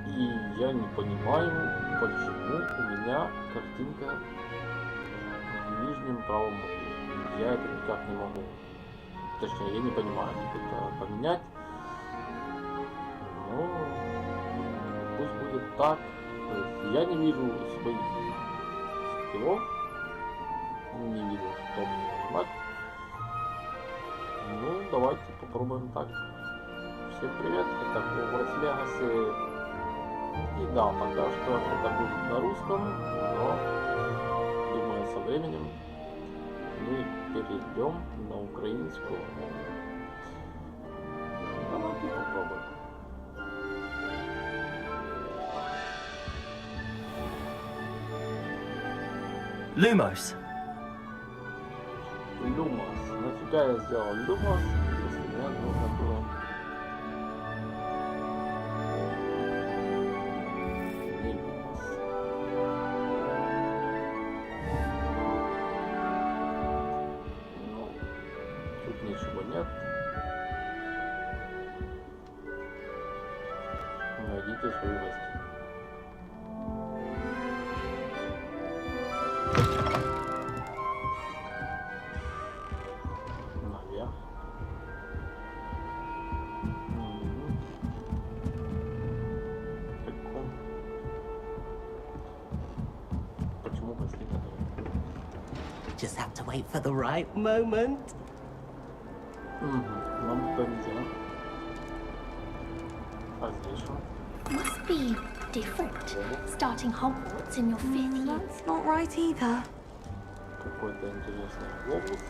И я не понимаю, почему у меня картинка в нижнем правом углу. Я это никак не могу. Точнее, я не понимаю, как это поменять. Но пусть будет так. То есть я не вижу своих скиллов. Не вижу, что мне нажимать. Ну, давайте попробуем так. Всем привет, это Hogwarts Legacy. И да, пока что это будет на русском, но думаю, со временем мы перейдем на украинскую. Давайте попробуем. Lumos. Lumos. Нафига я сделал Lumos, если мне нужно было... Не Lumos. Ну, тут ничего нет. Найдите свою власть. Наверх. Каком? Почему пошли на то? Just have to wait for the right moment. Нам туда нельзя. А здесь что? Must be different, starting Hogwarts in your 5th year. That's not right either. Какой-то интересный глобус.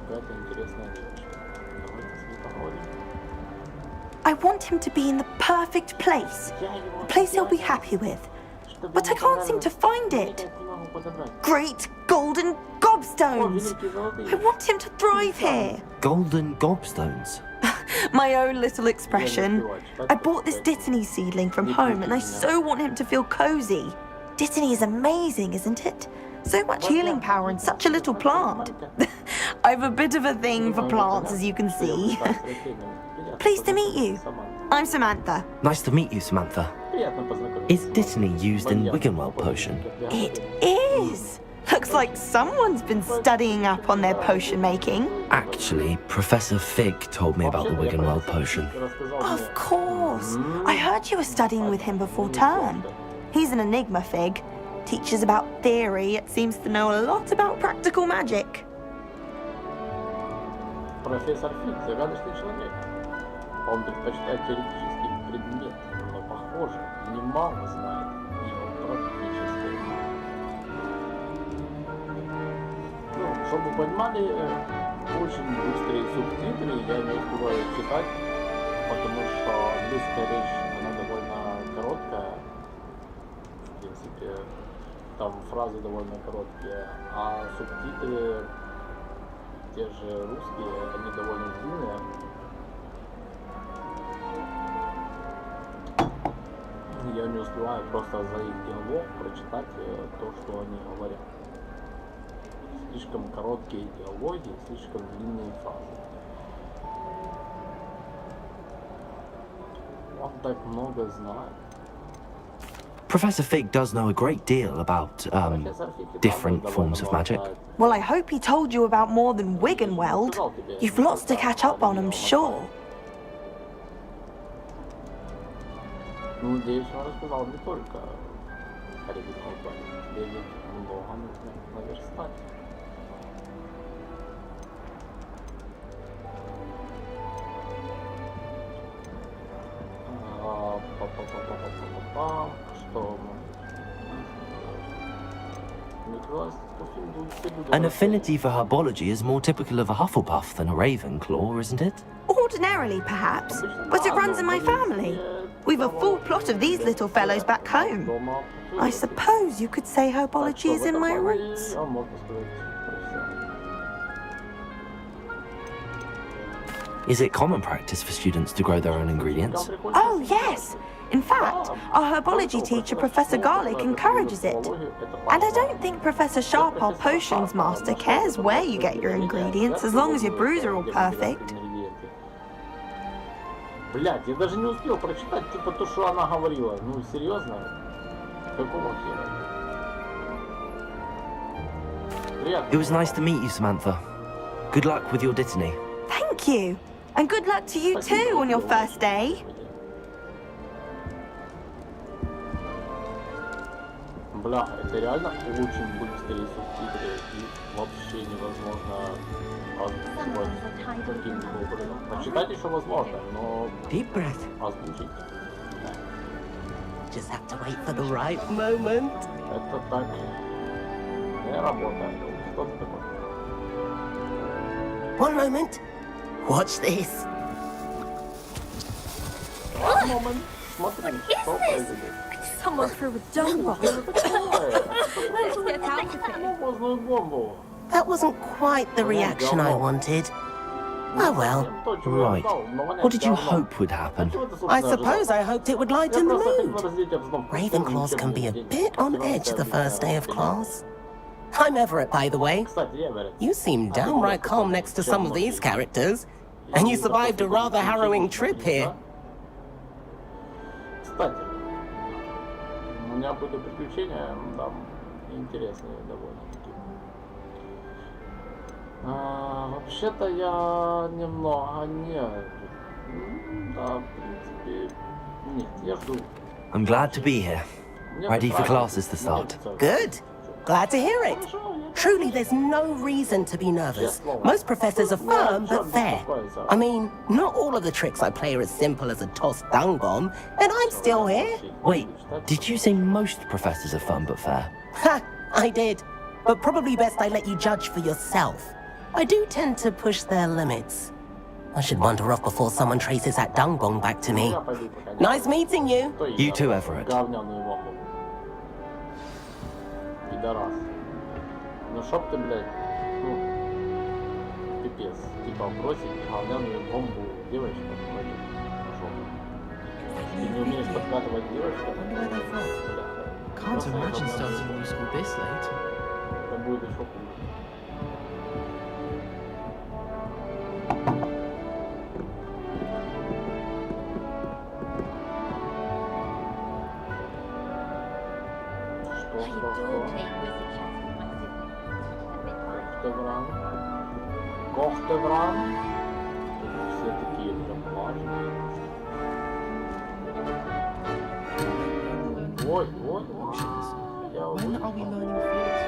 Какая-то интересная девочка. Давайте с ней поговорим. I want him to be in the perfect place. A place he'll be happy with. But I can't seem to find it. Great golden gobstones! I want him to thrive here. Golden gobstones. My own little expression. I bought this Dittany seedling from home and I so want him to feel cozy. Dittany is amazing, isn't it? So much healing power in such a little plant. I've a bit of a thing for plants, as you can see. Pleased to meet you. I'm Samantha. Nice to meet you, Samantha. Is Dittany used in Wiggenweld potion? It is. Looks like someone's been studying up on their potion making. Actually, Professor Fig told me about the Wiggenweld potion. Of course. I heard you were studying with him before term. He's an enigma, Fig. Teaches about theory, yet seems to know a lot about practical magic. Профессор Фиг — загадочный человек. Он предпочитает теоретический предмет, но, похоже, немало знает его практически. Ну, чтобы вы понимали, очень быстрые субтитры я не успеваю читать, потому что английская речь, она довольно короткая. В принципе, там фразы довольно короткие, а субтитры, те же русские, они довольно длинные. Я не успеваю просто за их диалог прочитать то, что они говорят. Слишком короткие диалоги, слишком длинные фразы. Он так много знает. Professor Fig does know a great deal about, different forms of magic. Well, I hope he told you about more than Wiggenweld. You've lots to catch up on, I'm sure. Ну, надеюсь, он рассказал не только оригинал Память. Тебе ведь много нужно наверстать. Что? An affinity for herbology is more typical of a Hufflepuff than a Ravenclaw, isn't it? Ordinarily, perhaps, but it runs in my family. We've a full plot of these little fellows back home. I suppose you could say herbology is in my roots. Is it common practice for students to grow their own ingredients? Oh, yes. In fact, our herbology teacher, Professor Garlic, encourages it. And I don't think Professor Sharp, our potions master, cares where you get your ingredients as long as your brews are all perfect. Блядь, я даже не успел прочитать, типа, то, что она говорила. Ну, серьезно? Какого хера? Приятно. It was nice to meet you, Samantha. Good luck with your Dittany. Thank you. And good luck to you too on your first day. Бля, это реально очень быстрые субтитры и вообще невозможно озвучивать таким образом. Прочитать еще возможно, но Deep breath. озвучить Just have to wait for the right moment. это так не работает. Что это такое? One moment. Watch this. Момент. Смотри, что произойдет. Someone threw a dung bomb. Let's get out of here. Бомбозную бомбу. That wasn't quite the reaction I wanted. Oh well. Right. What did you hope would happen? I suppose I hoped it would lighten the mood. Ravenclaws can be a bit on edge the first day of class. I'm Everett, by the way. Кстати, Everett. You seem downright calm next to some of these characters. And you survived a rather harrowing trip here. Кстати, у меня были приключения там интересные довольно-таки. Вообще-то я немного нет. Да, в принципе, нет, я жду. I'm glad to be here. Ready for classes to start. Good. Glad to hear it. Truly, there's no reason to be nervous. Most professors are firm but fair. I mean, not all of the tricks I play are as simple as a tossed dung bomb, and I'm still here. Wait, did you say most professors are fun but fair? Ha! I did. But probably best I let you judge for yourself. I do tend to push their limits. I should wander off before someone traces that dung bomb back to me. Nice meeting you. You too, Everett. Говняную бомбу. Пидорас. Ну чтоб ты, блядь, ну, пипец. Типа бросить говняную бомбу девочку, понимаете? Ты не умеешь подкатывать девочку? Can't imagine starting new school this late. Это будет еще хуже. I adore playing wizard chess with my siblings. Коchtевран. Все такие прям важные. Ой, ой, ой. Я When are we learning Felix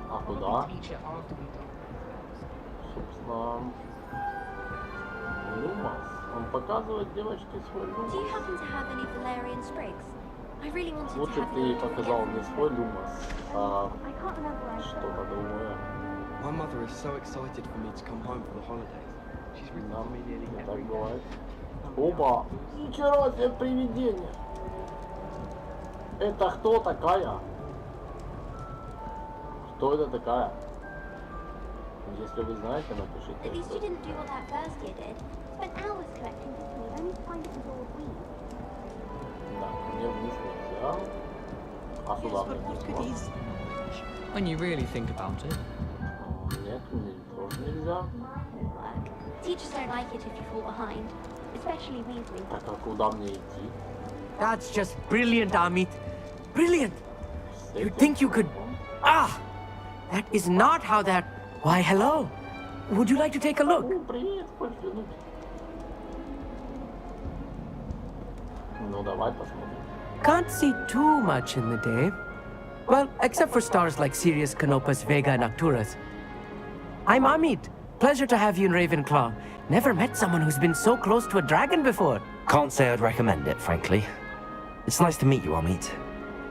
А куда? teacher after we do? Собственно, Люмас. Он показывает девочке свой Do you Люмас. happen to have any Valerian sprigs? I really wanted to Лучше have ты you показал мне свой Люмас, а I can't remember where I saw что-то другое. My mother is so excited for me to come home for the holidays. She's written Да, to me nearly так every day. бывает. Опа! Ничего себе привидение! Это кто такая? Кто это такая? Если вы знаете, напишите. At least you didn't do what that first year did. Spent hours collecting Disney, only to find it was all weed. Да, мне вниз нельзя. А сюда мне нельзя. When you really think about it. Нет, мне тоже нельзя. Work. Teachers don't like it if you fall behind, especially Weasley. Так а куда мне идти? That's just brilliant, Amit. Brilliant! С You этим think you could... словом? Ah! That is not how that... Why, hello. Would you like to take a look? О, привет, хочешь взглянуть? Ну давай посмотрим. Can't see too much in the day. Well, except for stars like Sirius, Canopus, Vega, and Arcturus. I'm Amit. Pleasure to have you in Ravenclaw. Never met someone who's been so close to a dragon before. Can't say I'd recommend it, frankly. It's nice to meet you, Amit.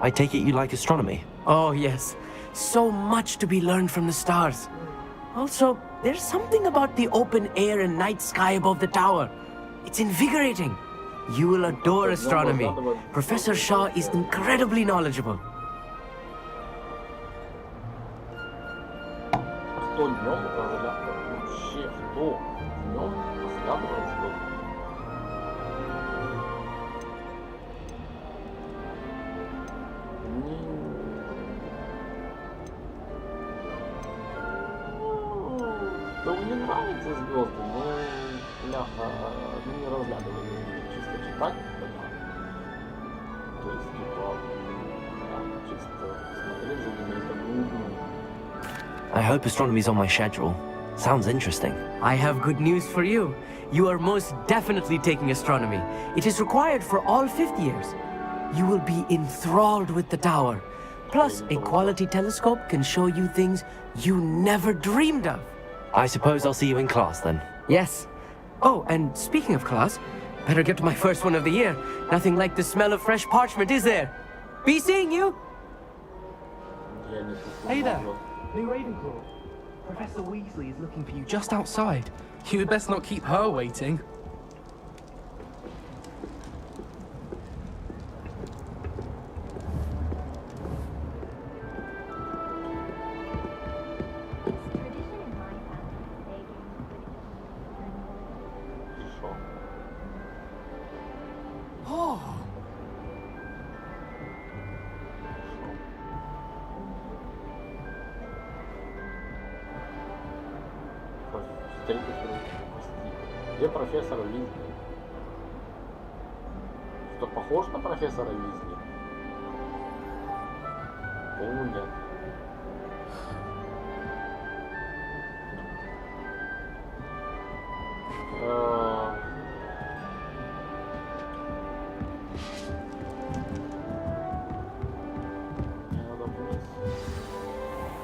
I take it you like astronomy. Oh, yes. So much to be learned from the stars. Also, there's something about the open air and night sky above the tower. It's invigorating. You will adore astronomy. Professor Shaw is incredibly knowledgeable. Кто днем разглядывает? Вообще, кто днем разглядывает звезды? Да мне нравятся звезды, но бляха, ну не разглядывали, чисто читать, тогда. То есть, типа, да, чисто смотреть за ними, это нудно. I hope astronomy's on my schedule. Sounds interesting. I have good news for you. You are most definitely taking astronomy. It is required for all 5th years. You will be enthralled with the tower. Plus, a quality telescope can show you things you never dreamed of. I suppose I'll see you in class then. Yes. Oh, and speaking of class, better get to my first one of the year. Nothing like the smell of fresh parchment, is there? Be seeing you! Hey there, new Ravenclaw. Professor Weasley is looking for you just outside. You had best not keep her waiting. Oh. Где профессор Визли? Что, похож на профессора Визли? О, нет.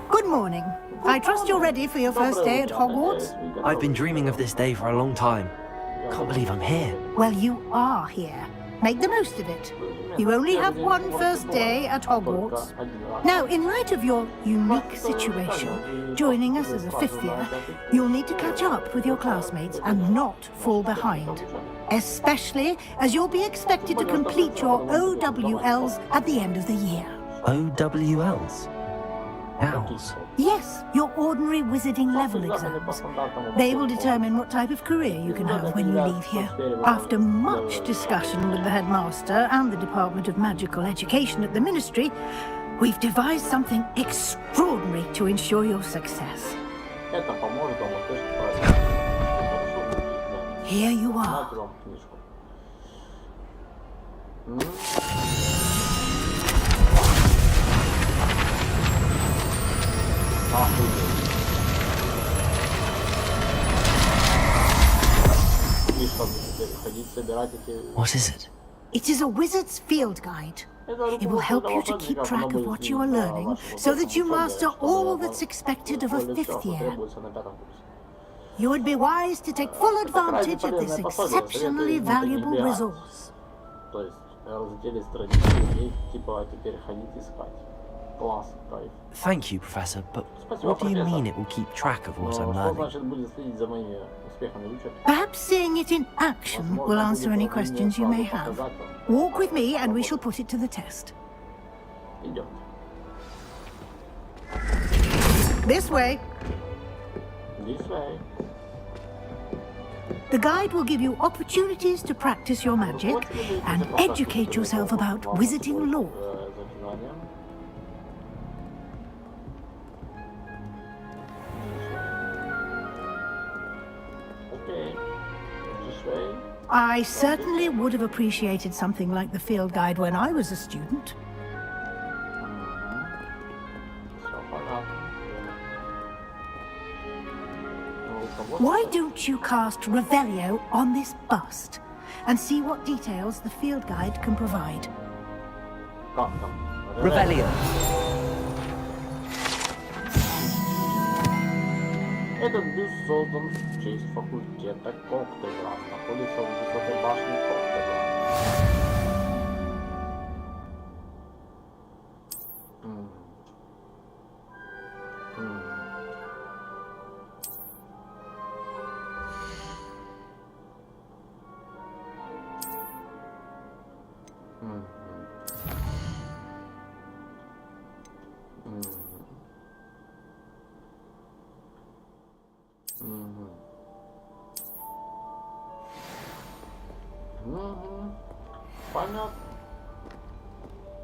Good morning. I trust you're ready for your first day at Hogwarts? I've been dreaming of this day for a long time. Can't believe I'm here. Well, you are here. Make the most of it. You only have one first day at Hogwarts. Now, in light of your unique situation, joining us as a 5th year, you'll need to catch up with your classmates and not fall behind. Especially as you'll be expected to complete your OWLs at the end of the year. OWLs? Owls? Yes, your ordinary wizarding level exams. They will determine what type of career you can have when you leave here. After much discussion with the headmaster and the Department of Magical Education at the Ministry, we've devised something extraordinary to ensure your success. Here you are. What is it? It is a wizard's field guide. It will help you to keep track of what you are learning so that you master all that's expected of a 5th year. You would be wise to take full advantage of this exceptionally valuable resource. Thank you, Professor, but what do you mean it will keep track of what I'm learning? Perhaps seeing it in action will answer any questions you may have. Walk with me and we shall put it to the test. This way. This way. The guide will give you opportunities to practice your magic and educate yourself about wizarding lore. I certainly would have appreciated something like the field guide when I was a student. Why don't you cast Revelio on this bust and see what details the field guide can provide? Revelio. Этот бюст создан в честь факультета Коктебель, находится в высокой башне Коктебеля.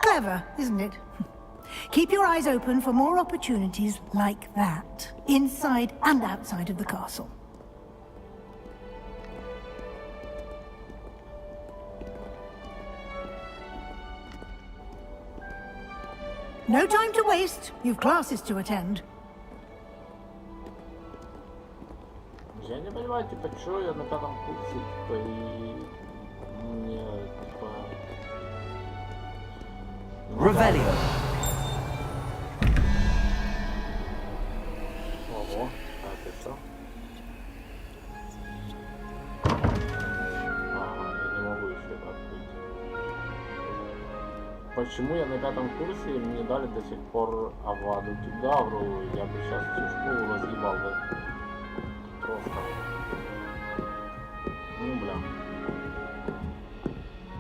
Clever, isn't it? Keep your eyes open for more opportunities like that, inside and outside of the castle. No time to waste. You've classes to attend. Я не понимаю, типа, чё я на 5-м курсе, типа, и мне, типа... Revelio. Ого, а это что? Ага, я не могу еще это открыть. Почему я на 5-м курсе и мне дали до сих пор аваду кедавру? Я бы сейчас всю школу разъебал, да? Просто. Ну, бля.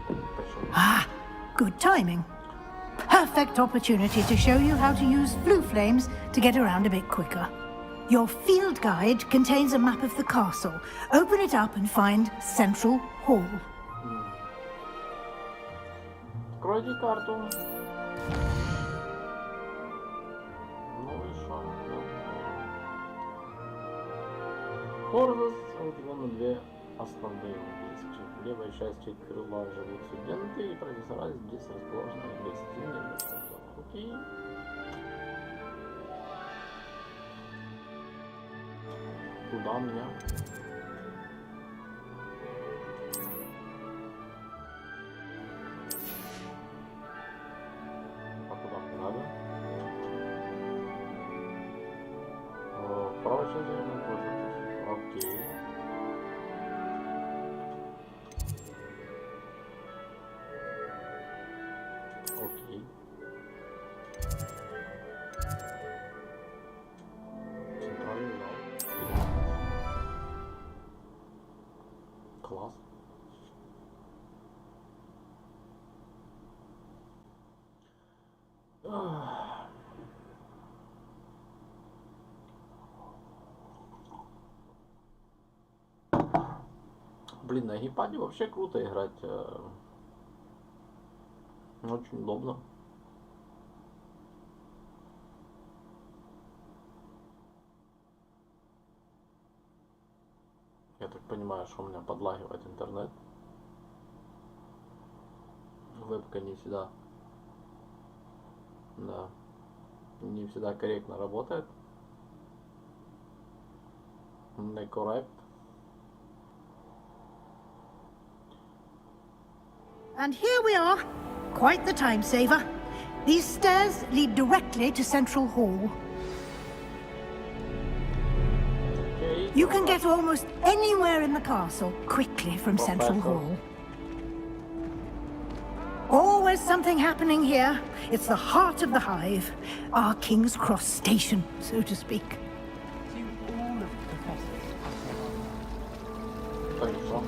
Почему? Ah, good timing. Perfect opportunity to show you how to use blue flames to get around a bit quicker. Your field guide contains a map of the castle. Open it up and find Central Hall. Откройте карту. Ну и шо? Хорвес разделен на две основные области. В левой части крыла живут студенты и профессора, здесь расположены гостиные. Окей. Куда меня? А куда мне надо? Правая часть зеленая пользоваться. Окей. Окей. Центральный зал. Класс. Блин, на геймпаде вообще круто играть. Очень удобно. Я так понимаю, что у меня подлагивает интернет. Вебка не всегда, да, не всегда корректно работает. Не коррект. And here we are. Quite the time saver. These stairs lead directly to Central Hall. Okay, You can get almost anywhere in the castle quickly from Central Hall. Always something happening here. It's the heart of the hive. Our King's Cross station, so to speak. Do all of the professors pass Хорошо.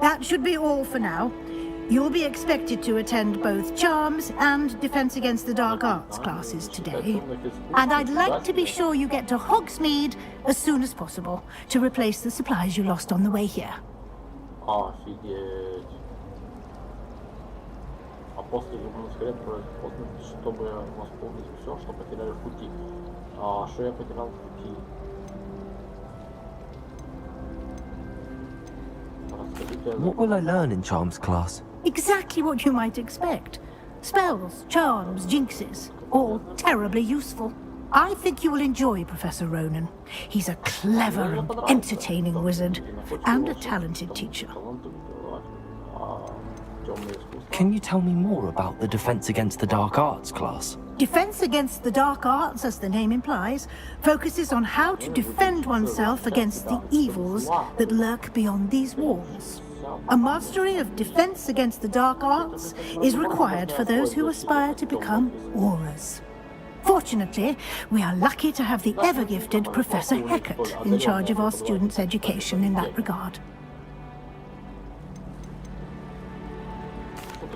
That should be all for now. You'll be expected to attend both Charms and Defense Against the Dark Arts classes today. And I'd like to be sure you get to Hogsmeade as soon as possible to replace the supplies you lost on the way here. Офигеть. А после скорее чтобы восполнить все, что потеряли в пути. А что я потерял в пути? What will I learn in Charms class? Exactly what you might expect. Spells, charms, jinxes, all terribly useful. I think you will enjoy Professor Ronan. He's a clever and entertaining wizard, and a talented teacher. Can you tell me more about the Defense Against the Dark Arts class? Defense Against the Dark Arts, as the name implies, focuses on how to defend oneself against the evils that lurk beyond these walls. A mastery of Defense Against the Dark Arts is required for those who aspire to become Aurors. Fortunately, we are lucky to have the ever-gifted Professor Heckert in charge of our students' education in that regard.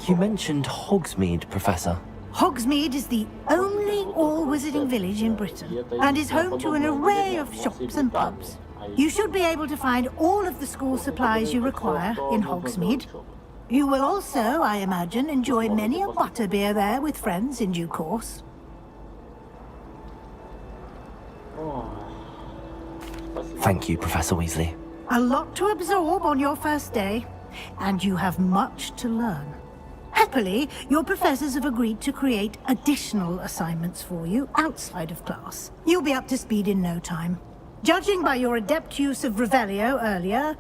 You mentioned Hogsmeade, Professor. Hogsmeade is the only all-wizarding village in Britain and is home to an array of shops and pubs. You should be able to find all of the school supplies you require in Hogsmeade. You will also, I imagine, enjoy many a butterbeer there with friends in due course. Thank you, Professor Weasley. A lot to absorb on your first day, and you have much to learn. Happily, your professors have agreed to create additional assignments for you outside of class. You'll be up to speed in no time. Judging by your adept use of Revelio earlier,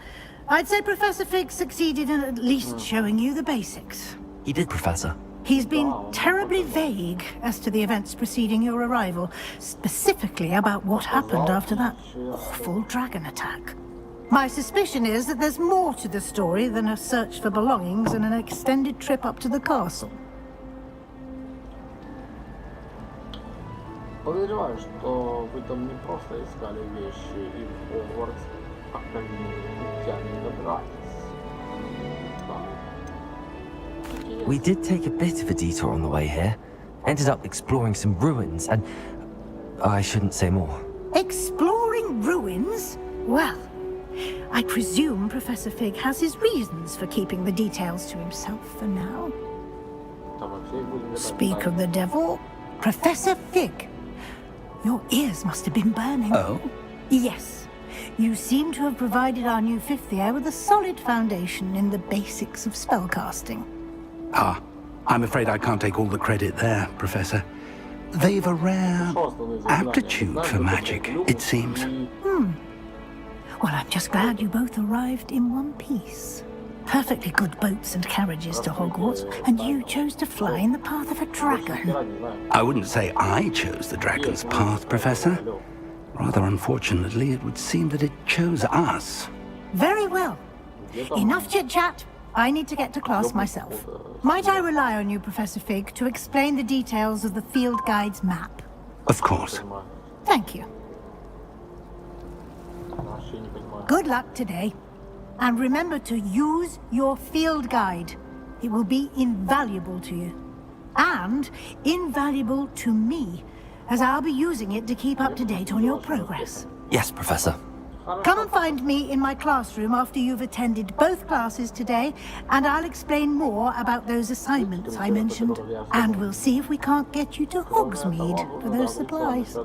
I'd say Professor Fig succeeded in at least showing you the basics. He did, Professor. He's been terribly vague as to the events preceding your arrival, specifically about what happened after that awful dragon attack. My suspicion is that there's more to the story than a search for belongings and an extended trip up to the castle. Подозреваю, что вы там не просто искали вещи и в Хогвартс, а к ними добрались. We did take a bit of a detour on the way here. Ended up exploring some ruins and... I shouldn't say more. Exploring ruins? Well, I presume Professor Fig has his reasons for keeping the details to himself for now. Speak of the devil, Professor Fig. Your ears must have been burning. Oh? Yes. You seem to have provided our new fifth year with a solid foundation in the basics of spellcasting. Ah, I'm afraid I can't take all the credit there, Professor. They've a rare aptitude for magic, it seems. Well, I'm just glad you both arrived in one piece. Perfectly good boats and carriages to Hogwarts, and you chose to fly in the path of a dragon. I wouldn't say I chose the dragon's path, Professor. Rather unfortunately, it would seem that it chose us. Very well. Enough chit-chat. I need to get to class myself. Might I rely on you, Professor Fig, to explain the details of the field guide's map? Of course. Thank you. Good luck today. And remember to use your field guide. It will be invaluable to you. And invaluable to me, as I'll be using it to keep up to date on your progress. Yes, Professor. Come and find me in my classroom after you've attended both classes today, and I'll explain more about those assignments I mentioned. And we'll see if we can't get you to Hogsmeade for those supplies.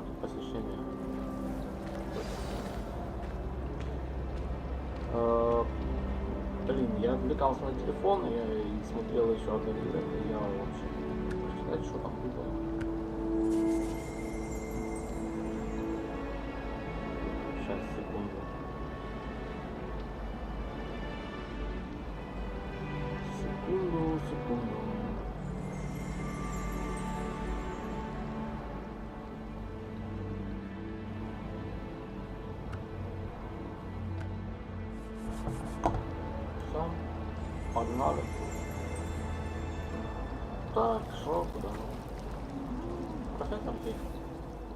Блин, я отвлекался на телефон, и смотрел еще одно видео, я вообще прочитать, что там было. Сейчас, секунду. Секунду. Погнали. Так, что куда? Профессор Фиг.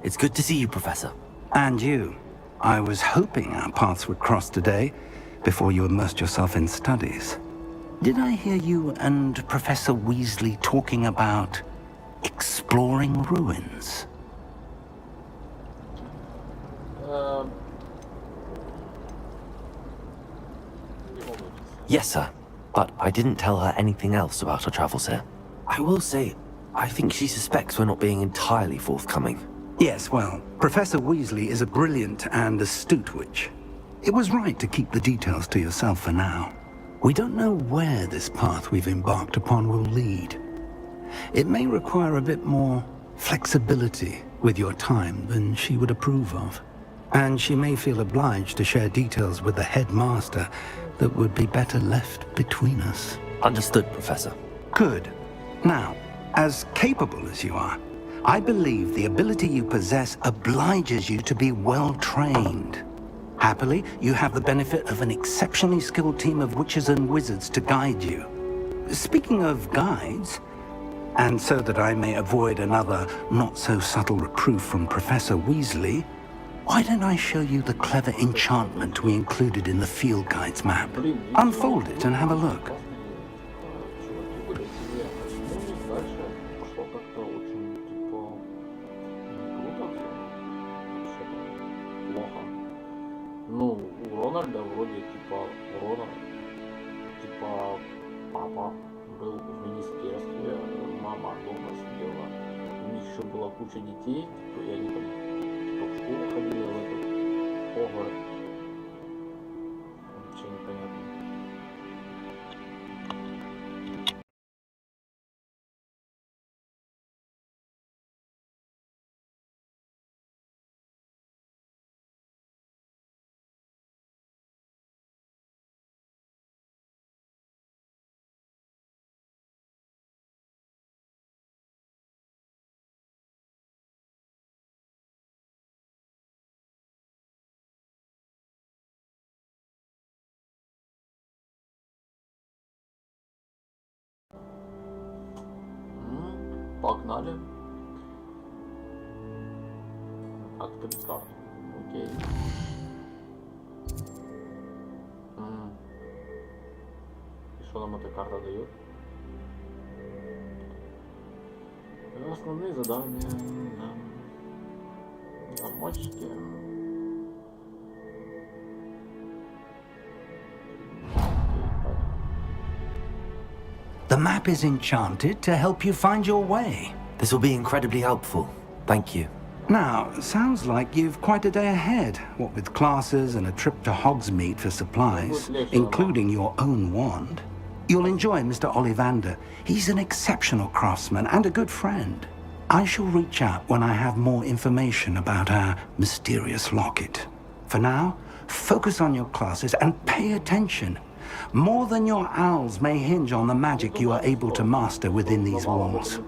It's good to see you, Professor. And you. I was hoping our paths would cross today, before you immersed yourself in studies. Did I hear you and Professor Weasley talking about exploring ruins? Yes, sir. But I didn't tell her anything else about our travels here. I will say, I think she suspects we're not being entirely forthcoming. Yes, well, Professor Weasley is a brilliant and astute witch. It was right to keep the details to yourself for now. We don't know where this path we've embarked upon will lead. It may require a bit more flexibility with your time than she would approve of. And she may feel obliged to share details with the headmaster that would be better left between us. Understood, Professor. Good. Now, as capable as you are, I believe the ability you possess obliges you to be well trained. Happily, you have the benefit of an exceptionally skilled team of witches and wizards to guide you. Speaking of guides, and so that I may avoid another not-so-subtle reproof from Professor Weasley, why don't I show you the clever enchantment we included in the field guide's map? Unfold it and have a look. Ну, у Рональда вроде типа папа был в министерстве, мама дома сидела, у них еще была куча детей, и они там в школу ходили в этот Хогвартс. Погнали. Открыть карту. Окей. И что нам эта карта дает? Основные задания. Замочки. The map is enchanted to help you find your way. This will be incredibly helpful. Thank you. Now, sounds like you've quite a day ahead, what with classes and a trip to Hogsmeade for supplies, including your own wand. You'll enjoy Mr. Ollivander. He's an exceptional craftsman and a good friend. I shall reach out when I have more information about our mysterious locket. For now, focus on your classes and pay attention. More than your owls may hinge on the magic you are able to master within these walls.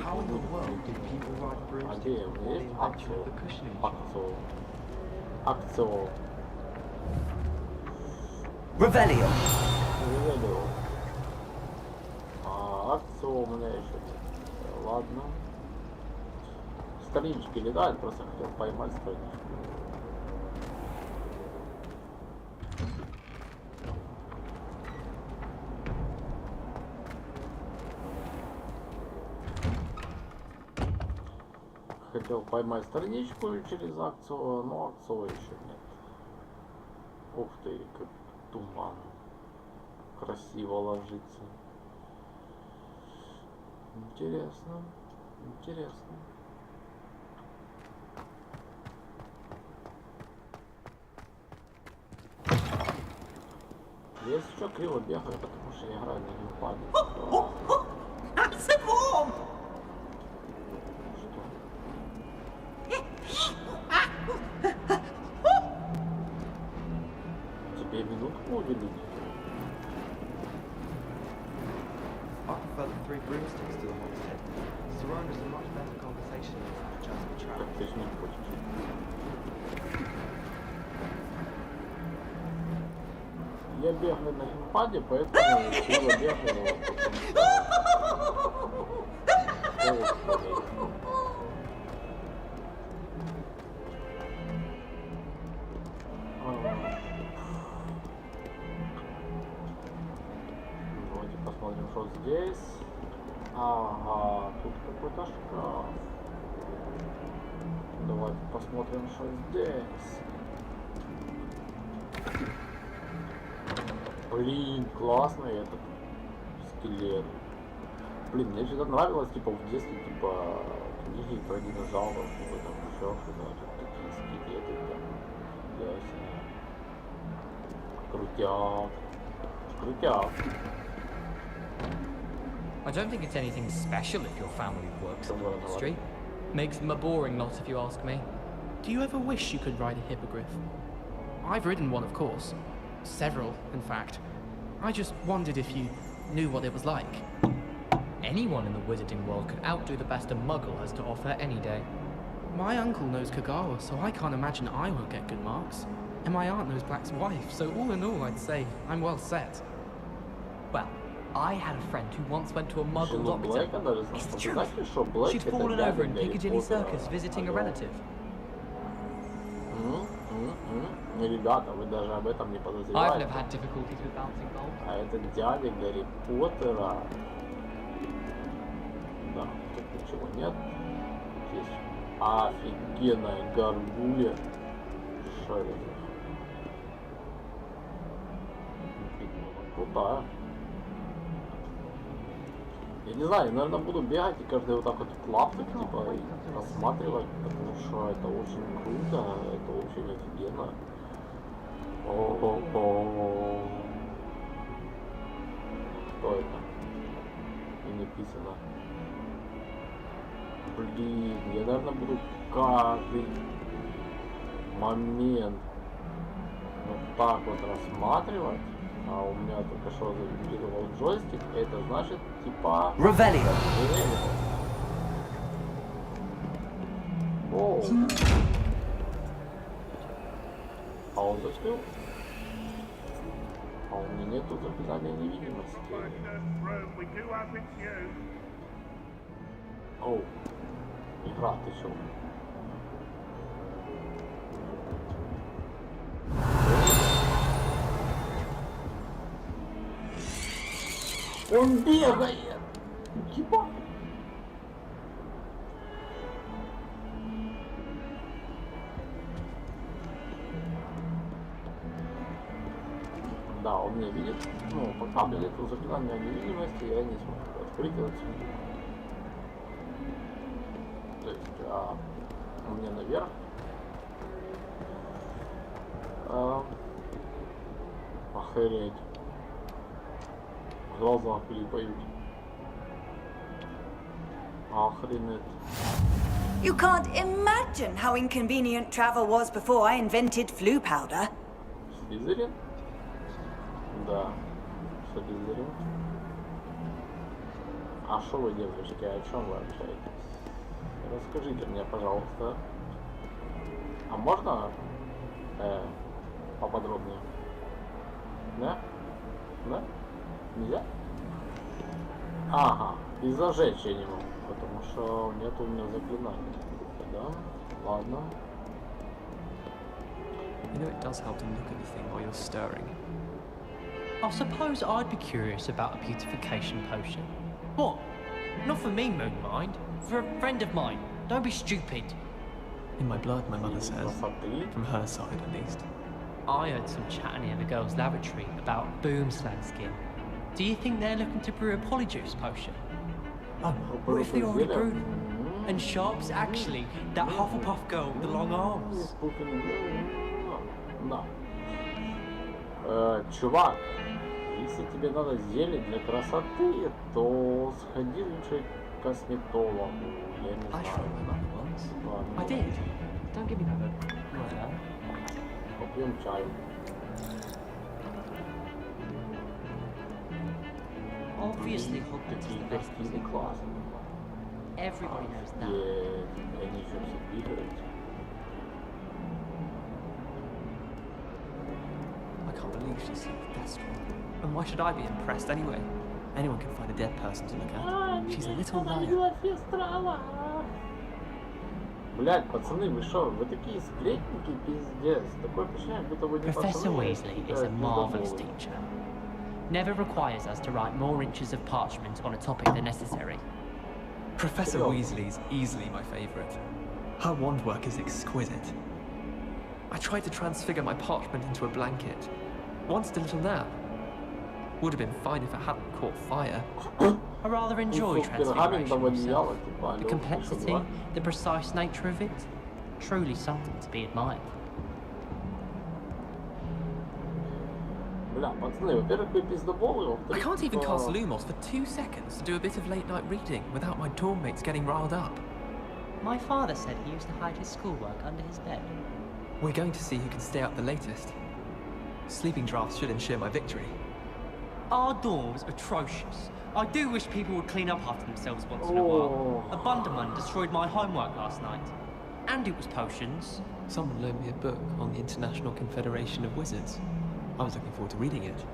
How in the world did people ride broomsticks before the invention of the cushioning Акцио. Revelio. Акцио у меня еще нет. Ладно. Странички летают, просто хотел поймать страничку. Хотел поймать страничку через акцию, но акцию еще нет. Ух ты, как туман. Красиво ложится. Интересно. Интересно. Я сейчас криво бегаю, потому что я играю на геймпаде. Тебе минутку уделить? I prefer the 3 broomsticks to the hogshead. Surrounders are much better conversation than just the trap. Так ты ж не хочешь. Я бегаю на геймпаде, поэтому криво бегаю. Давайте посмотрим, что здесь. Ага, тут какой-то шкаф. Давайте посмотрим, что здесь. Блин, классный этот скелет. Блин, мне всегда нравилось, типа, в детстве, типа, книги про динозавров, типа, там, еще что-то, тут такие скелеты, там, ясно. Крутяк. Крутяк. I don't think it's anything special if your family works in the industry. Makes them a boring lot if you ask me. Do you ever wish you could ride a hippogriff? I've ridden one, of course. Several, in fact. I just wondered if you knew what it was like. Anyone in the wizarding world could outdo the best a muggle has to offer any day. My uncle knows Kagawa, so I can't imagine I won't get good marks. And my aunt knows Black's wife, so all in all, I'd say I'm well set. Well, I had a friend who once went to a muggle doctor. It's the truth. She'd fallen over in Piccadilly Circus visiting a relative. Ребята, вы даже об этом не I've подозреваете. never had difficulties with bouncing balls. А это дядя Гарри Поттера. Да, тут ничего нет. Здесь офигенная горгулья. Что это? Крутая. Я не знаю, я, наверное, буду бегать и каждый вот так вот клаптик, типа, и рассматривать, потому что это очень круто, это очень офигенно. О-о-о. Что это? И написано. Блин, я, наверное, буду каждый момент вот так вот рассматривать. А у меня только что завибрировал джойстик, это значит типа... Revelio. О! А он застыл? А у меня нету заклинания невидимости. Оу. Игра, ты чё? Он бегает! Ебать! Да, он меня видит. Ну, пока мне нету заклинания невидимости, я не смогу открыть этот сундук. То есть, мне наверх. Охереть. Глаза перепоют. Охренеть. You can't imagine how inconvenient travel was before I invented flu powder. Слизерин? Да. Слизерин. А что вы, девочки, о чем вы общаетесь? Расскажите мне, пожалуйста. А можно поподробнее? Да? Да? Нельзя? Ага, и зажечь я не могу, потому что нет у меня заклинания. Да? Ладно. You know, it does help to look at the thing while you're stirring. I suppose I'd be curious about a beautification potion. What? Not for me, Moonmind. For a friend of mine. Don't be stupid. In my blood, my mother says. From her side, at least. I heard some chat near the girls' lavatory about boomslang skin. Do you think they're looking to brew a polyjuice potion? Oh, what if they already brewed it? And Sharp's actually that Hufflepuff girl with the long arms. Да. Чувак, если тебе надо зелье для красоты, то сходи лучше к косметологу. Я не знаю. I did. Don't give me that look. Попьем чаю. Obviously, Hogwarts is the best music class. Everybody knows that. Yeah, они еще все двигаются. I can't believe she's so thestral. And why should I be impressed anyway? Anyone can find a dead person to look at. She's a little liar. Блять, пацаны, вы шо? Вы такие сплетники, пиздец. Такое впечатление, будто вы не Professor пацаны. Weasley is a marvellous teacher. Never requires us to write more inches of parchment on a topic than necessary. Professor Weasley's easily my favourite. Her wand work is exquisite. I tried to transfigure my parchment into a blanket. Wanted a little nap. Would have been fine if it hadn't caught fire. I rather enjoy transfiguration myself. The complexity, the precise nature of it, truly something to be admired. Бля, пацаны, во-первых, вы пиздоболы, I во-вторых, can't even cast Lumos for 2 seconds to do a bit of late night reading without my dorm mates getting riled up. My father said he used to hide his schoolwork under his bed. We're going to see who can stay up the latest. Sleeping drafts should ensure my victory. Our dorm's atrocious. I do wish people would clean up after themselves once in a while. A Bunderman destroyed my homework last night. And it was potions. Someone loaned me a book on the International Confederation of Wizards. I was looking forward to reading it.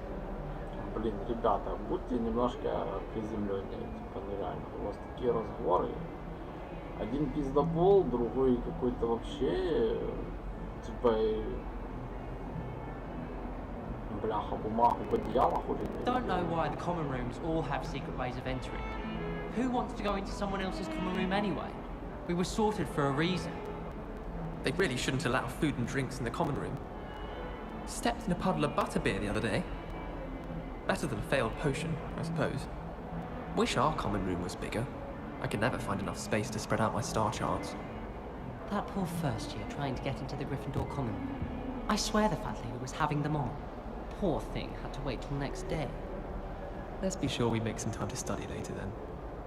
Блин, ребята, будьте немножко приземленнее, типа, ну реально, у вас такие разговоры. Один пиздобол, другой какой-то вообще, типа, бляха, бумагу в одеяло ходит. Don't know why the common rooms all have secret ways of entering. Who wants to go into someone else's common room anyway? We were sorted for a reason. They really shouldn't allow food and drinks in the common room. Stepped in a puddle of butterbeer the other day. Better than a failed potion, I suppose. Wish our common room was bigger. I could never find enough space to spread out my star charts. That poor first year trying to get into the Gryffindor common room. I swear the fat lady was having them on. Poor thing had to wait till next day. Let's be sure we make some time to study later then.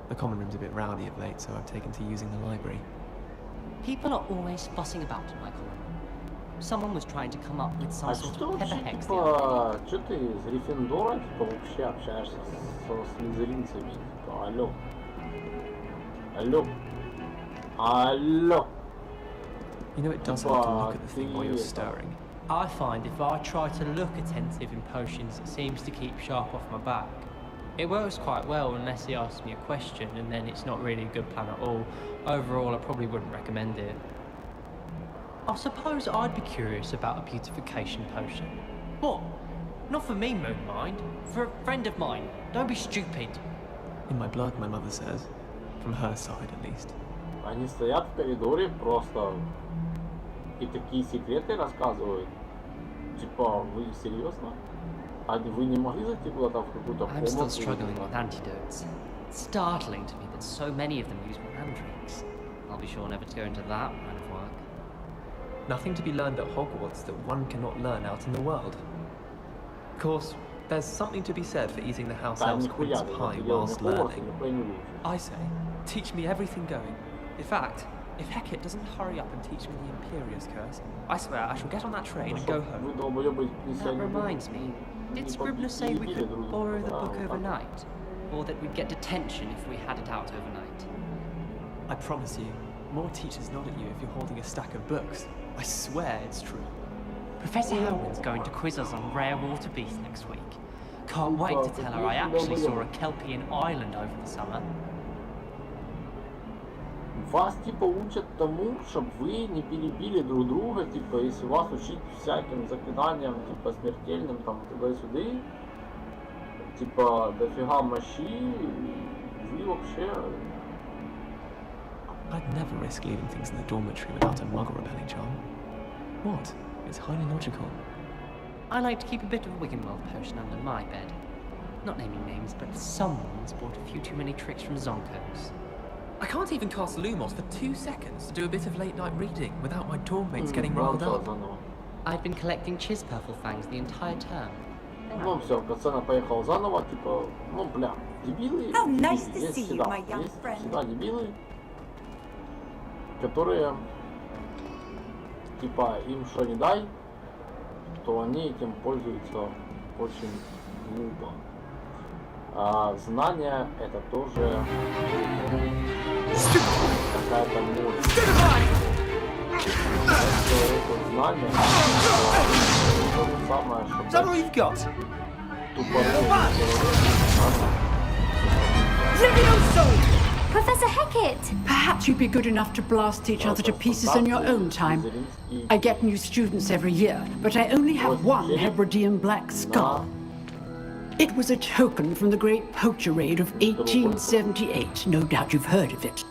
The common room's a bit rowdy of late, so I've taken to using the library. People are always fussing about in my common room. Someone was trying to come up with some А sort что of pepper вообще, hex the other day. типа, что ты из Гриффиндора, типа, вообще общаешься со слизеринцами? Типа, алло. Алло. Алло. You know it does help to look at the thing while you're stirring. I find if I try to look attentive in potions, it seems to keep sharp off my back. It works quite well unless he asks me a question, and then it's not really a good plan at all. Overall, I probably wouldn't recommend it. I suppose I'd be curious about a beautification potion. What? Not for me, Moon Mind. For a friend of mine. Don't be stupid. In my blood, my mother says. From her side, at least. Они стоят в коридоре просто и такие секреты рассказывают. Типа, вы серьезно? А вы не могли зайти куда-то в какую-то комнату? I'm still struggling with antidotes. It's startling to me that so many of them use mandrakes. I'll be sure never to go into that line of work. Nothing to be learned at Hogwarts that one cannot learn out in the world. Of course, there's something to be said for eating the house elf's queen's pie whilst learning. I say, teach me everything going. In fact, if Hecate doesn't hurry up and teach me the Imperious Curse, I swear I shall get on that train and go home. That reminds me, did Scribner say we could borrow the book overnight? Or that we'd get detention if we had it out overnight? I promise you, more teachers nod at you if you're holding a stack of books. I swear it's true. Professor Hellman's going to quiz us on rare water beasts next week. Can't wait to tell her I actually saw a Kelpian island over the summer. Вас типа учат тому, чтобы вы не перебили друг друга, типа если вас учить всяким заклинаниям, типа смертельным, там туда-сюда, типа дофига мощи, вы вообще... I'd never risk leaving things in the dormitory without a muggle repelling charm. What? It's highly logical. I like to keep a bit of Wiggenweld potion under my bed. Not naming names, but someone's bought a few too many tricks from Zonko's. I can't even cast Lumos for 2 seconds to do a bit of late-night reading without my dorm mates getting riled up. I've been collecting Chiz-Purple Fangs the entire term. Ну все, пацана поехал заново, типа, ну бля, дебилы, How nice дебилы. to Есть see you, всегда, my young есть friend. всегда дебилы, которые, типа, им что не дай, то они этим пользуются очень глупо. А знания это тоже какая-то мощь. Знания это то же самое, что Professor Hecate! Perhaps you'd be good enough to blast each other to pieces in your own time. I get new students every year, but I only have one Hebridean black skull. It was a token from the Great Poacher Raid of 1878. No doubt you've heard of it.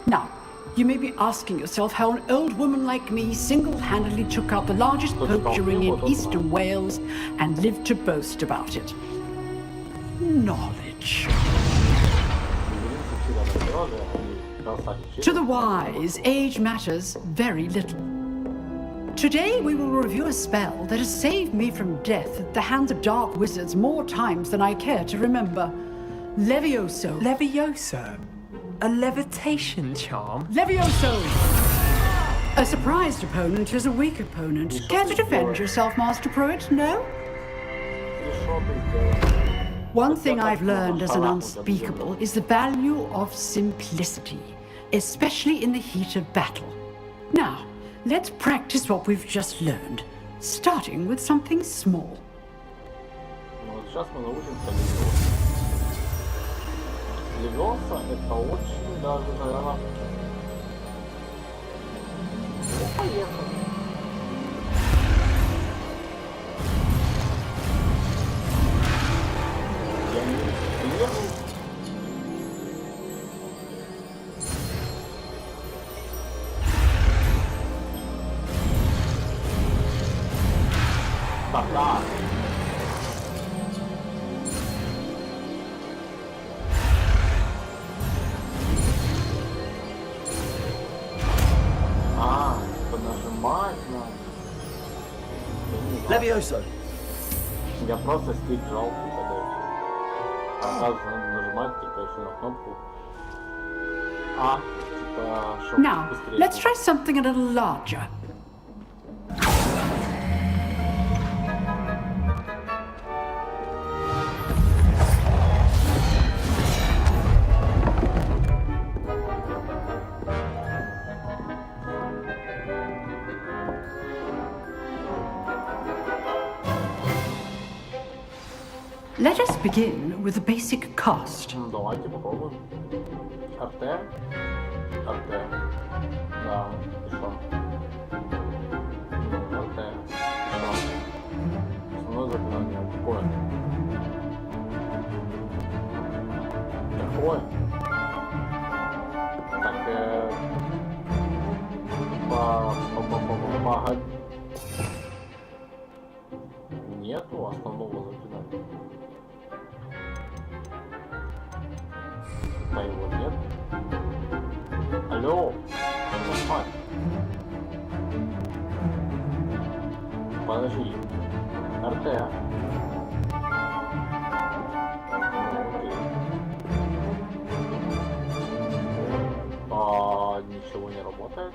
Now, you may be asking yourself how an old woman like me single-handedly took out the largest poacher ring in eastern Wales and lived to boast about it. Knowledge. To the wise, age matters very little. Today we will review a spell that has saved me from death at the hands of dark wizards more times than I care to remember. Levioso. Levioso? A levitation charm? Levioso! A surprised opponent is a weak opponent. Care to defend yourself, Master Pruitt? No? One thing I've learned as an unspeakable is the value of simplicity, especially in the heat of battle. Now, let's practice what we've just learned, starting with something small. Сейчас мы научимся Левиоса это очень даже, наверное... Ну, поехали. Я не приехал. Да. Понажимать надо. Levioso. Я просто стик жалкий, когда сразу надо нажимать, типа еще на кнопку. Типа, чтобы Now, быстрее. let's try something a little larger. Let's begin with the basic cast. Давайте попробуем. РТ. РТ. Да, и что? Ну, РТ. И что? Основное заклинание. Какое? Какое? Так, погоди. Нету основного заклинания. Да его нет. Алло. Подожди. РТ. Ничего не работает.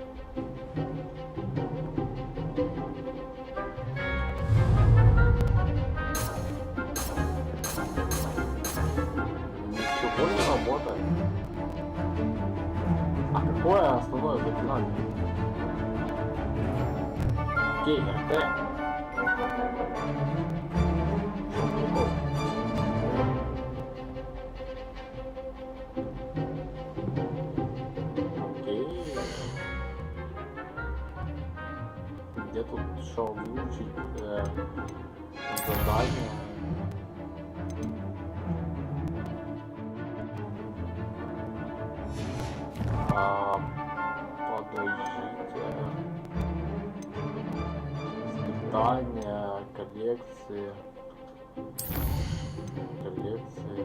Ничего не работает. А какое основное заклинание? Окей, РТ. Где тут что выучить задание? Подождите. Испытания, коллекции. Коллекции.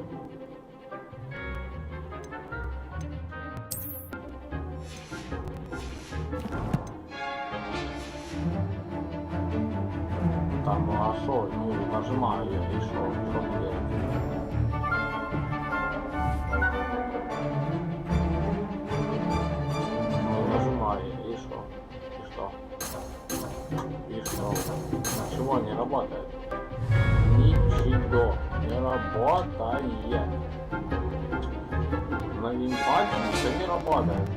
Там, ну а шо, ну нажимаю я, и шо мне делать? Ну нажимаю, и шо? И что? Ничего не работает. Ничего не работает. На геймпаде ничего не работает.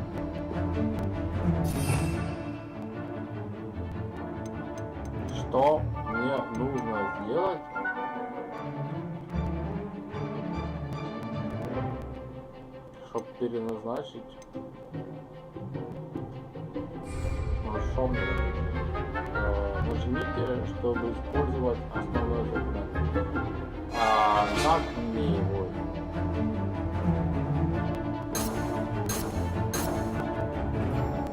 Что мне нужно сделать, чтобы переназначить? Ну, что мне? Нажмите, чтобы использовать основное заклинание. А как мне его?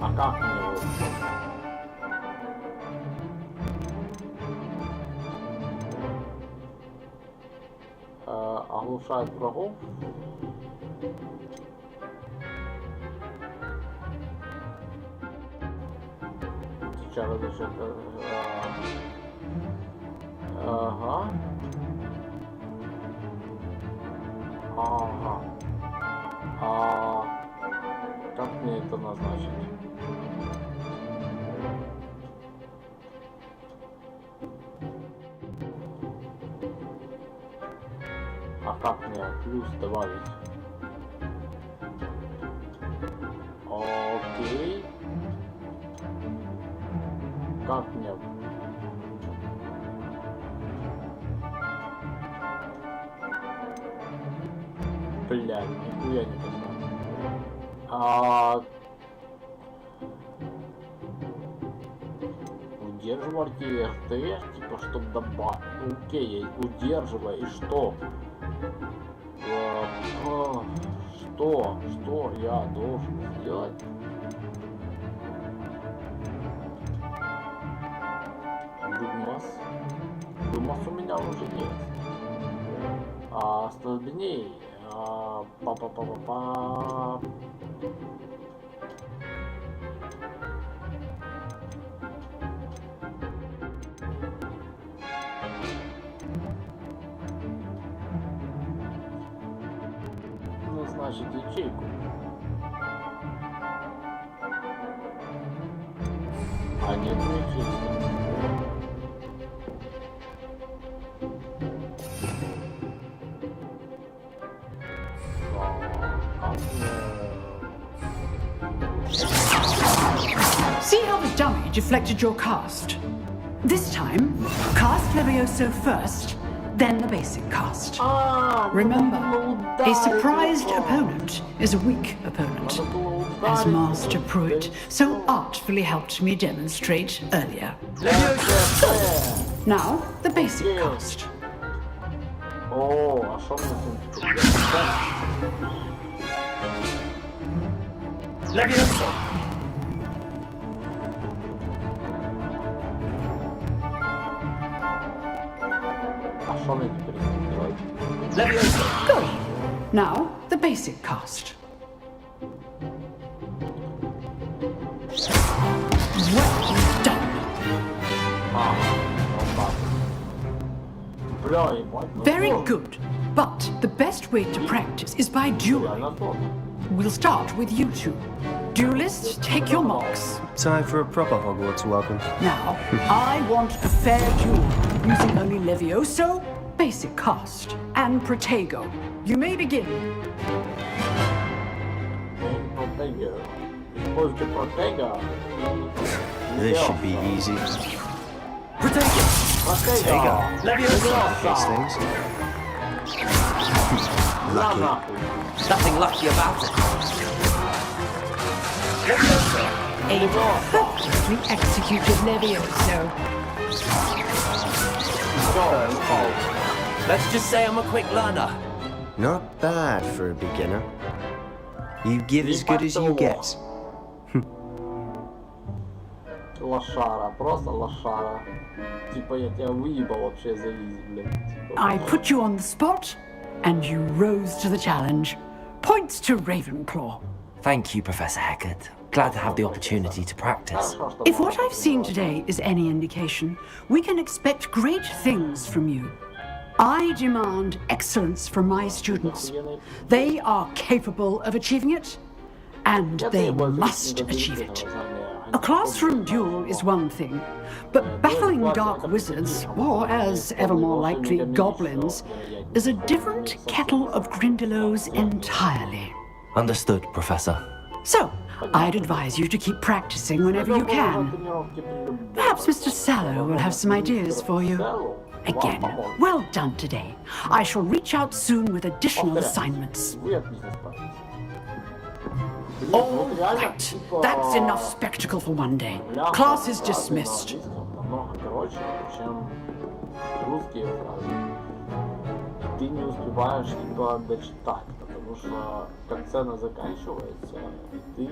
А как мне его? Оглушает врагов. Сейчас разрешение. Ага. Ага. Как мне это назначить? А как мне плюс добавить? Окей. Как мне? Бля, нихуя не понимаю. Удерживайте РТ, типа, чтобы добавить. Окей, удерживай, и что? Что я должен сделать? Думас у меня уже есть. Остальные. Па-па-па-па-па. Ну, значит, ячейку. А нет ячейки. See how the dummy deflected your cast? This time, cast Levioso first, then the basic cast. Remember, a surprised opponent is a weak opponent, as Master Pruitt so artfully helped me demonstrate earlier. Now, the basic cast. О, а що ми тут? А що ми тепер делаем? Good. Now, the basic cast. Well done. Very good. But the best way to practice is by dueling. We'll start with you two. Duelists, take your marks. Time for a proper Hogwarts welcome. Now, I want a fair duel using only Levioso, basic cast, and Protego. You may begin. This should be easy. Protego! Protego! These things. Lucky. Nothing lucky about it. A perfectly executed Levioso. Let's just say I'm a quick learner. Not bad for a beginner. You give as good as you get. Лошара, просто лошара. Типа я тебя выебал вообще за изи, блядь. I put you on the spot, and you rose to the challenge. Points to Ravenclaw. Thank you, Professor Hecat. Glad to have the opportunity to practice. If what I've seen today is any indication, we can expect great things from you. I demand excellence from my students. They are capable of achieving it, and they must achieve it. A classroom duel is one thing, but battling dark wizards, or as ever more likely, goblins, is a different kettle of Grindylows entirely. Understood, Professor. So, I'd advise you to keep practicing whenever you can. Perhaps Mr. Sallow will have some ideas for you. Again, well done today. I shall reach out soon with additional assignments. All right, that's enough spectacle for one day. Class is dismissed. Ты не успеваешь типа дочитать, потому что сцена заканчивается, и ты...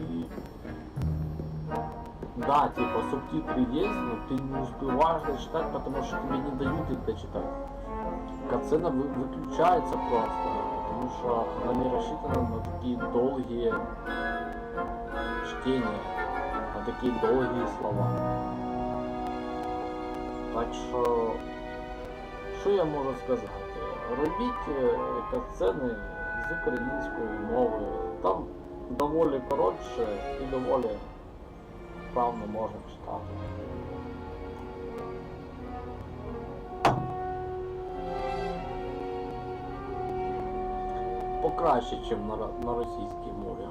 Да, типа субтитры есть, но ты не успеваешь дочитать, потому что тебе не дают их дочитать. Катсцена выключается просто, потому что она не рассчитана на такие долгие чтения, на такие долгие слова. Так що я можу сказати? Робіть катсцени з української мови, там доволі коротше і доволі вправно можна читати. Покраще, ніж на російській мові.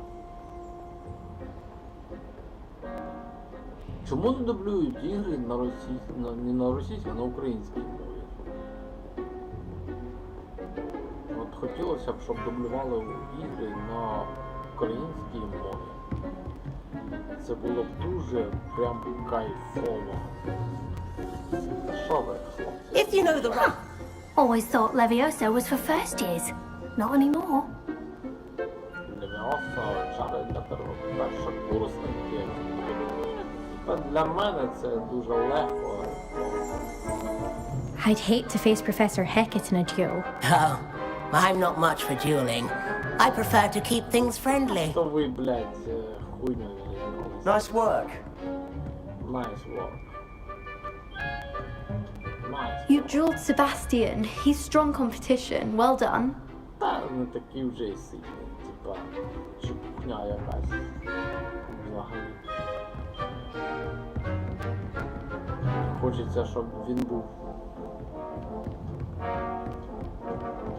Чому не дублюють ігри не на російській, а на українській мові? От хотілося б, щоб дублювали ігри на українській мові. Це було б дуже прям кайфово. Що ви, хлопці? If you know the right... Always thought Levioso was for first years. Not anymore. Levioso, чари для першокурсників. Для мене це дуже легко. I'd hate to face Professor Hecat in a duel. Oh, I'm not much for dueling. I prefer to keep things friendly. То ви, блядь, хуйню. Nice work. Nice work. Nice. You dueled Sebastian. He's strong competition. Well done. Та не такі вже й сильні, типа, чупня якась. Взагалі. Хочеться, щоб він був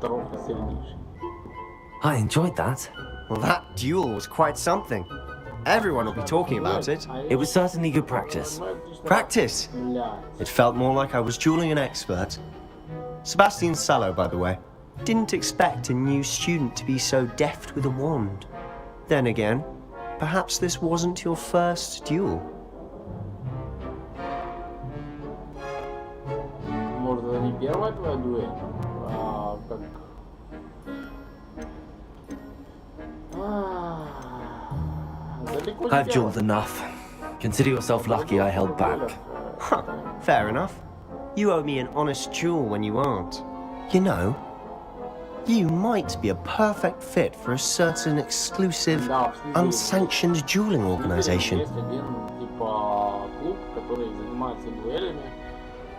трохи сильніший. I enjoyed that. Well, that duel was quite something. Everyone will be talking about it. It was certainly good practice. Practice? It felt more like I was dueling an expert. Sebastian Sallow, by the way. Didn't expect a new student to be so deft with a wand. Then again, perhaps this wasn't your first duel. Может, это не первая твоя дуэль, а как... I've dueled enough. Consider yourself lucky I held back. Huh, fair enough. You owe me an honest duel when you aren't. You know, you might be a perfect fit for a certain exclusive, unsanctioned dueling organization. Есть один, типа, клуб, который занимается дуэлями.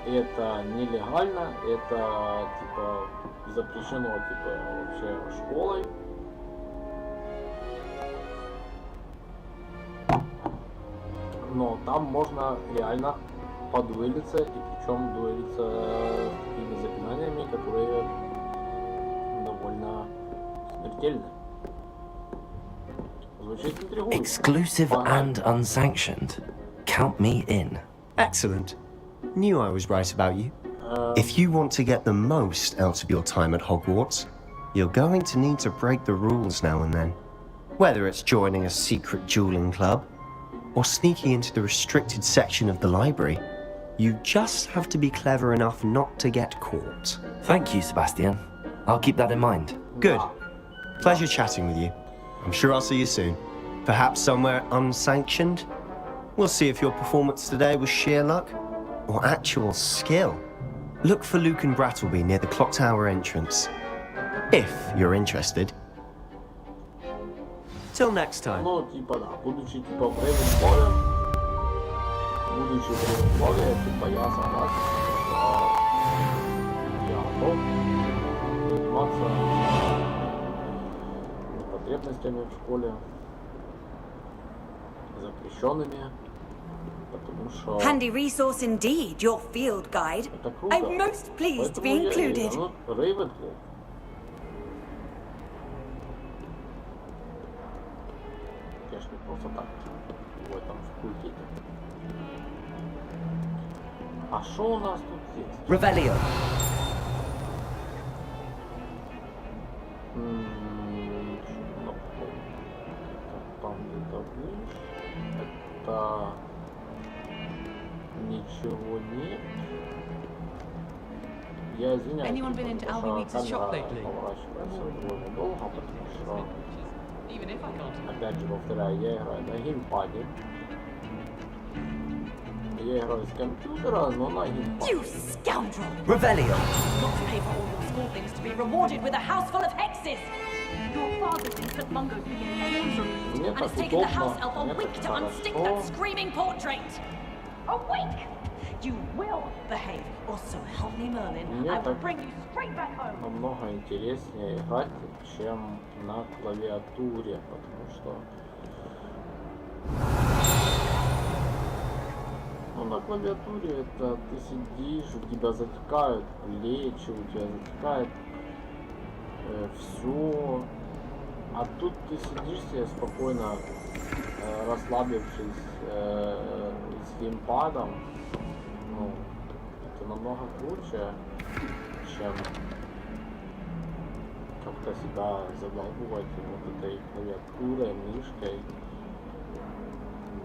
Это нелегально, это, типа, запрещено, типа, вообще школой. Но там можно реально подуэлиться, и причем дуэлиться с такими заклинаниями, которые довольно смертельны. Звучит интригующе. Exclusive and unsanctioned. Count me in. Excellent. Knew I was right about you. If you want to get the most out of your time at Hogwarts, you're going to need to break the rules now and then. Whether it's joining a secret dueling club, or sneaking into the restricted section of the library, you just have to be clever enough not to get caught. Thank you, Sebastian. I'll keep that in mind. Good. Pleasure chatting with you. I'm sure I'll see you soon. Perhaps somewhere unsanctioned? We'll see if your performance today was sheer luck or actual skill. Look for Luke and Brattleby near the clock tower entrance, if you're interested. Till next time. Ну, типа, да, будучи, типа, в Рейвенхолле, типа, я согласен, что я готов заниматься потребностями в школе, запрещенными, потому что... Handy resource indeed, your field guide. Это круто. I'm most pleased to be included. Рейвенхолл. Конечно, не просто так в этом факультете. А что у нас тут есть? Revelio. Там где-то выше. Это ничего нет. Я извиняюсь, камера поворачивается довольно долго, потому что, опять же, повторяю, я играю на геймпаде. Я играю с компьютера, но на геймпаде. You scoundrel! Revelio. Not to pay for all your small things to be rewarded with a house full of hexes! Your father's been St. Mungo's and has taken the house elf a week to unstick that screaming portrait! A week! You will behave, or so help me Merlin, I will bring you straight back home! Намного интереснее играть, чем на клавиатуре, потому что... Ну, на клавиатуре это ты сидишь, у тебя затекают плечи, у тебя затекает все. А тут ты сидишь себе спокойно, расслабившись с геймпадом. Ну, это намного круче, чем как-то себя задолбывать вот этой клавиатурой, мышкой.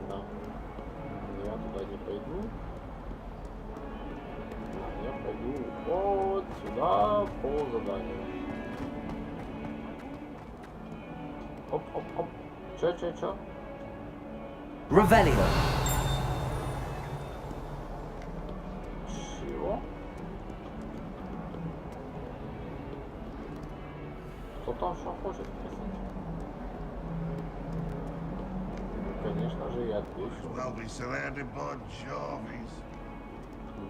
Да. Я туда не пойду. Я пойду вот сюда по заданию. Оп. Чё? Revelio. Чего? Кто там что хочет писать? Конечно же, я отвечу.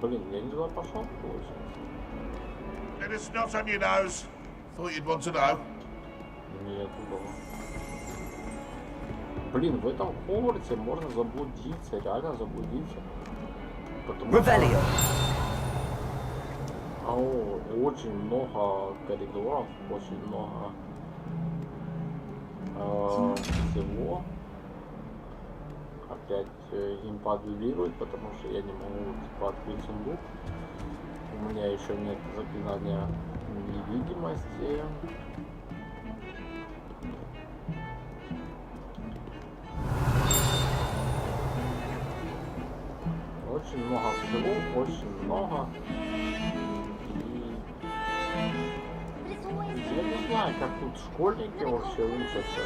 Блин, я не туда пошел, получается. Нет, туда. Блин, в этом Хогвартсе можно заблудиться, реально заблудиться. Потому Revelio. Очень много коридоров, очень много всего. Опять геймпад вибрирует, потому что я не могу типа открыть сундук. У меня еще нет заклинания невидимости. Очень много всего, очень много. И я не знаю, как тут школьники вообще учатся,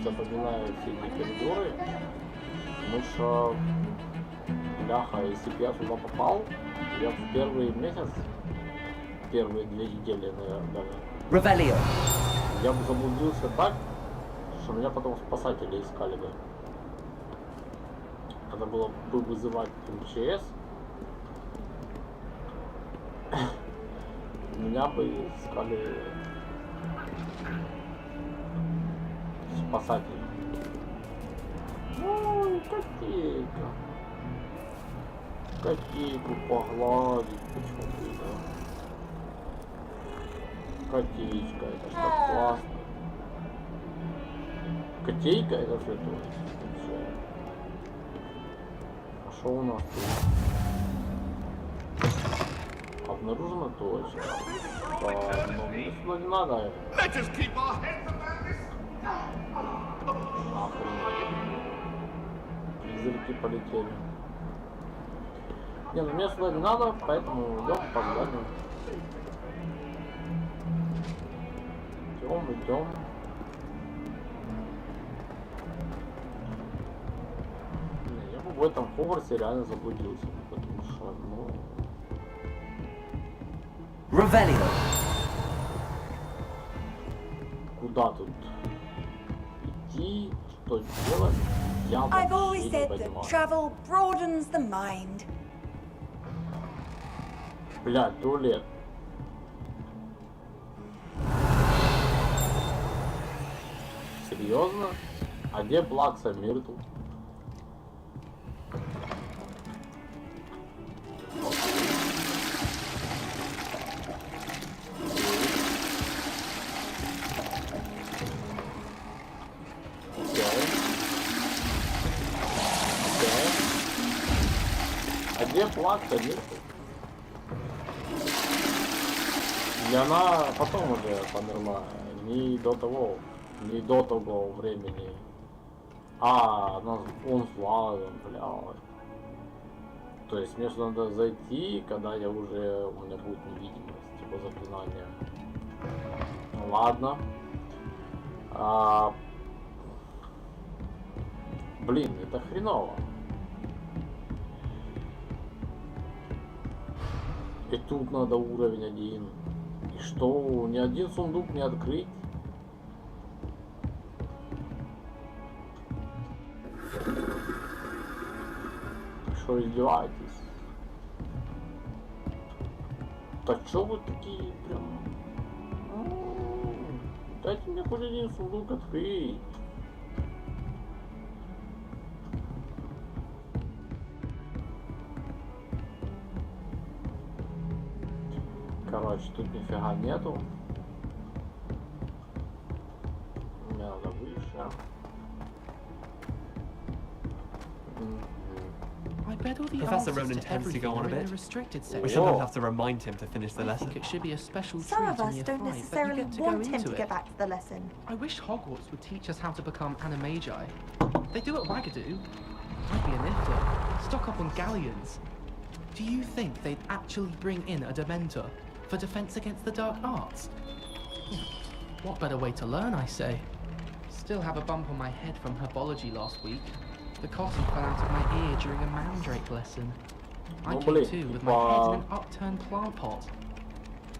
запоминают все эти коридоры. Потому что, бляха, если бы я сюда попал, я в первый месяц, первые 2 недели, наверное, Revelio. я бы заблудился так, что меня потом спасатели искали бы. Надо было бы вызывать МЧС. Меня бы искали спасатели. Ой, котейка. Котейку погладить, почему да? Котейка, это ж так классно. Котейка это святое. А что у нас тут? Обнаружено точно. Да, но мне сюда не надо. Призраки полетели. Не, ну мне сюда не надо, поэтому идем поглядим. Идем. Не, я бы в этом Хогвартсе реально заблудился, потому что, ну... Revelio. Куда тут идти, что делать? Я I've always вообще не said that понимаю. travel broadens the mind. Блядь, туалет. Серьезно? А где Плакса Миртл? А где Плакса Миртл? И она потом уже померла, не до того времени. Он славен, блядь. То есть мне сюда надо зайти, когда у меня будет невидимость, типа заклинания. Ну ладно. Блин, это хреново. И тут надо уровень 1. И что, ни один сундук не открыть? Что, издеваетесь? Так что вы такие прям... Дайте мне хоть один сундук открыть. Короче, тут нифига нету. Мне надо выше. I bet all the Professor answers Ronan to tends to go on a everything are in bit. the restricted We section. shouldn't have to remind him to finish the I lesson. think it should be a special treat Some of in us year don't 5, but you necessarily get to go want him into to it. get back to the lesson. I wish Hogwarts would teach us how to become animagi. They do at Wagadoo. I'd be a nifter. Stock up on galleons. Do you think they'd actually bring in a Dementor for defense against the dark arts? What better way to learn, I say. Still have a bump on my head from herbology last week. The cotton fell out of my ear during a mandrake lesson. I came to with my head in an upturned plant pot.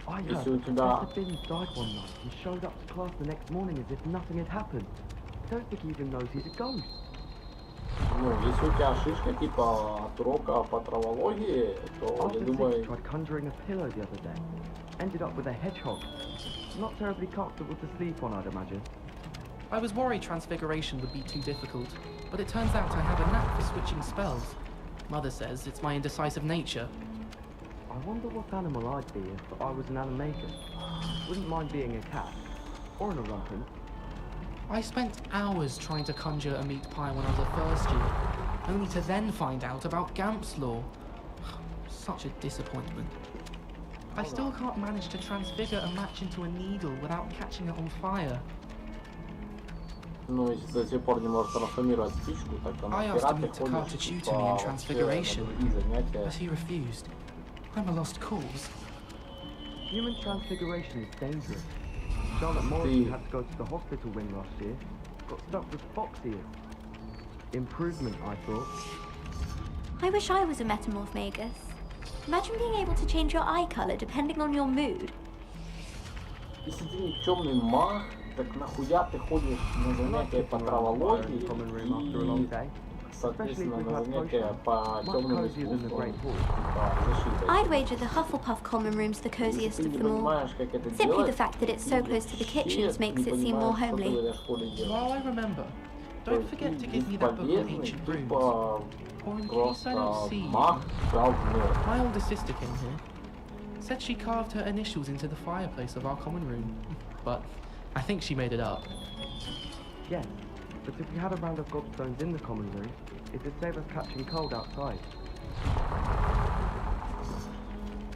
I heard that Professor Binns died one night and showed up to class the next morning as if nothing had happened. I don't think he even knows he's a ghost. Ну, если у тебя шишка типа от урока по травологии, то я думаю... tried conjuring a pillow the other day. Ended up with a hedgehog. Not terribly comfortable to sleep on, I'd imagine. I was worried Transfiguration would be too difficult, but it turns out I have a knack for switching spells. Mother says it's my indecisive nature. I wonder what animal I'd be if I was an animagus. Wouldn't mind being a cat. Or an orumpin. I spent hours trying to conjure a meat pie when I was a first year, only to then find out about Gamp's law. Such a disappointment. I still can't manage to transfigure a match into a needle without catching it on fire. Ну, если до сих пор не можешь трансформировать спичку, так она I asked him to car to tutor me in transfiguration, but he refused. I'm a lost cause. Human transfiguration is dangerous. Charlotte Morrison had to go to the hospital wing last year. Got stuck with fox ears. Improvement, I thought. I wish I was a metamorph magus. Imagine being able to change your eye color depending on your mood. Если ты не темный маг, так нахуя ты ходишь на занятия по травологии и, соответственно, на занятия по темным искусствам? I'd wager the Hufflepuff common room's the coziest of them all. Simply the fact that it's so close to the kitchens makes it seem more homely. While I remember, don't forget to give me that book of ancient runes. Or in case I don't see you. My older sister came here. Said she carved her initials into the fireplace of our common room. But I think she made it up. Yes, but if we had a round of gobstones in the common room, it would save us catching cold outside.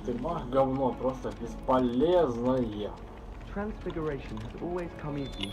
Ты маг говно, просто бесполезное. Transfiguration has always come easy